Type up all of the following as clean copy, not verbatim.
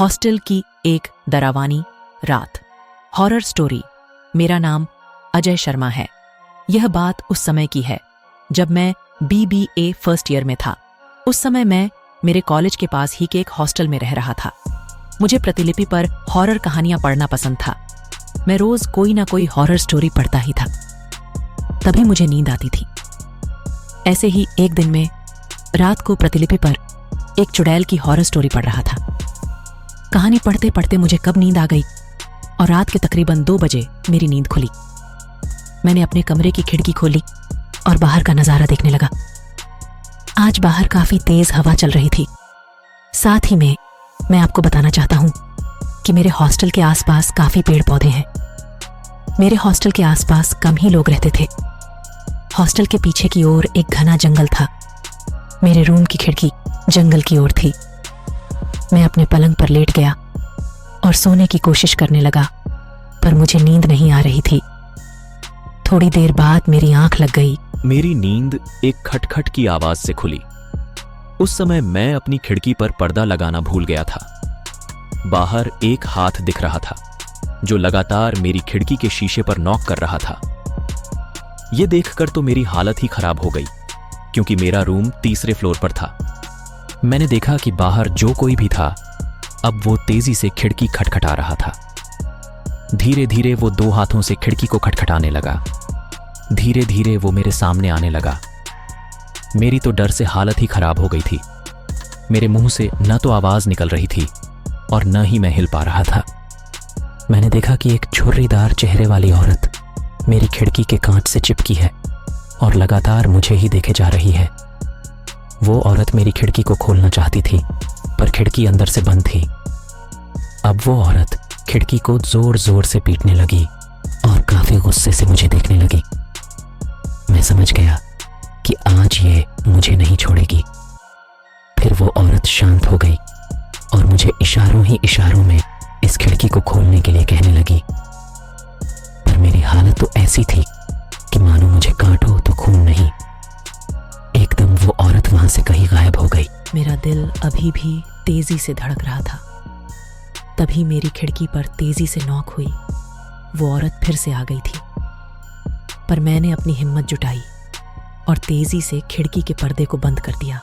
Hostel की एक डरावनी रात। Horror story. मेरा नाम अजय शर्मा है। यह बात उस समय की है जब मैं BBA फर्स्ट ईयर में था। उस समय मैं मेरे कॉलेज के पास ही के एक हॉस्टल में रह रहा था। मुझे प्रतिलिपि पर हॉरर कहानियां पढ़ना पसंद था। मैं रोज कोई ना कोई हॉरर स्टोरी पढ़ता ही था। तभी मुझे नींद आती थी। ऐसे ही एक दिन में रात को प्रतिलिपि पर एक चुड़ैल की हॉरर स्टोरी पढ़ रहा था। कहानी पढ़ते पढ़ते मुझे कब नींद आ गई और रात के तकरीबन 2 बजे मेरी नींद खुली। मैंने अपने कमरे की खिड़की खोली और बाहर का नजारा देखने लगा। आज बाहर काफी तेज हवा चल रही थी। साथ ही में मैं आपको बताना चाहता हूं कि मेरे हॉस्टल के आसपास काफी पेड़ पौधे हैं। मेरे हॉस्टल के आसपास कम ही लोग रहते थे। हॉस्टल के पीछे की ओर एक घना जंगल था। मेरे रूम की खिड़की जंगल की ओर थी। मैं अपने पलंग पर लेट गया और सोने की कोशिश करने लगा, पर मुझे नींद नहीं आ रही थी। थोड़ी देर बाद मेरी आंख लग गई। मेरी नींद एक खटखट की आवाज से खुली। उस समय मैं अपनी खिड़की पर पर्दा लगाना भूल गया था। बाहर एक हाथ दिख रहा था जो लगातार मेरी खिड़की के शीशे पर नॉक कर रहा था। यह देखकर तो मेरी हालत ही खराब हो गई, क्योंकि मेरा रूम तीसरे फ्लोर पर था। मैंने देखा कि बाहर जो कोई भी था, अब वो तेजी से खिड़की खटखटा रहा था। धीरे धीरे वो 2 हाथों से खिड़की को खटखटाने लगा। धीरे धीरे वो मेरे सामने आने लगा। मेरी तो डर से हालत ही खराब हो गई थी। मेरे मुंह से न तो आवाज निकल रही थी और न ही मैं हिल पा रहा था। मैंने देखा कि एक छुर्रीदार चेहरे वाली औरत मेरी खिड़की के कांच से चिपकी है और लगातार मुझे ही देखे जा रही है। वो औरत मेरी खिड़की को खोलना चाहती थी, पर खिड़की अंदर से बंद थी। अब वो औरत खिड़की को जोर जोर से पीटने लगी और काफी गुस्से से मुझे देखने लगी। मैं समझ गया कि आज ये मुझे नहीं छोड़ेगी। फिर वो औरत शांत हो गई और मुझे इशारों ही इशारों में इस खिड़की को खोलने के लिए कहने लगी। पर मेरी हालत तो ऐसी थी कि मानो मुझे काटो तो खून नहीं। एकदम वो औरत वहां से कहीं गायब हो गई। मेरा दिल अभी भी तेजी से धड़क रहा था। तभी मेरी खिड़की पर तेजी से नॉक हुई। वो औरत फिर से आ गई थी, पर मैंने अपनी हिम्मत जुटाई और तेजी से खिड़की के पर्दे को बंद कर दिया।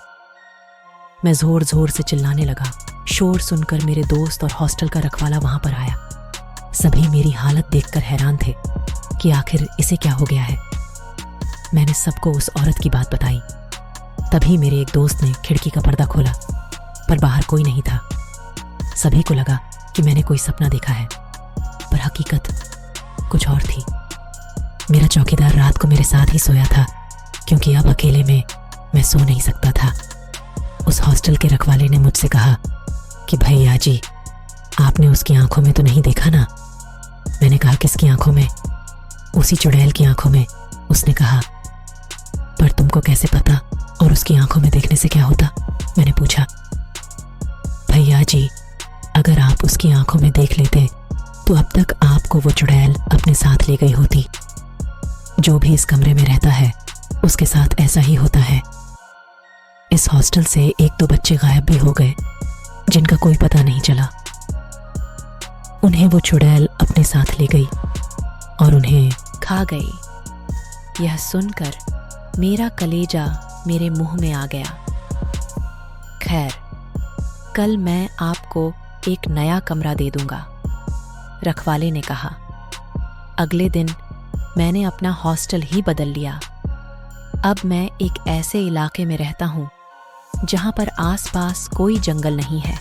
मैं जोर जोर से चिल्लाने लगा। शोर सुनकर मेरे दोस्त और हॉस्टल का रखवाला वहां पर आया। सभी मेरी हालत देखकर हैरान थे कि आखिर इसे क्या हो गया है। मैंने सबको उस औरत की बात बताई। तभी मेरे एक दोस्त ने खिड़की का पर्दा खोला, पर बाहर कोई नहीं था। सभी को लगा कि मैंने कोई सपना देखा है, पर हकीकत कुछ और थी। मेरा चौकीदार रात को मेरे साथ ही सोया था, क्योंकि अब अकेले में मैं सो नहीं सकता था। उस हॉस्टल के रखवाले ने मुझसे कहा कि भैया जी, आपने उसकी आंखों में तो नहीं देखा ना? मैंने कहा किसकी आंखों में? उसी चुड़ैल की आंखों में। उसने कहा पर तुमको कैसे पता, और उसकी आंखों में देखने से क्या होता? मैंने पूछा। भैया जी, अगर आप उसकी आंखों में देख लेते तो अब तक आपको वो चुड़ैल अपने साथ ले गई होती। जो भी इस कमरे में रहता है उसके साथ ऐसा ही होता है। इस हॉस्टल से 1-2 बच्चे गायब भी हो गए, जिनका कोई पता नहीं चला। उन्हें वो चुड़ैल अपने साथ ले गई और उन्हें खा गई। यह सुनकर मेरा कलेजा मेरे मुंह में आ गया। खैर, कल मैं आपको एक नया कमरा दे दूंगा, रखवाले ने कहा। अगले दिन मैंने अपना हॉस्टल ही बदल लिया। अब मैं एक ऐसे इलाके में रहता हूं जहां पर आसपास कोई जंगल नहीं है।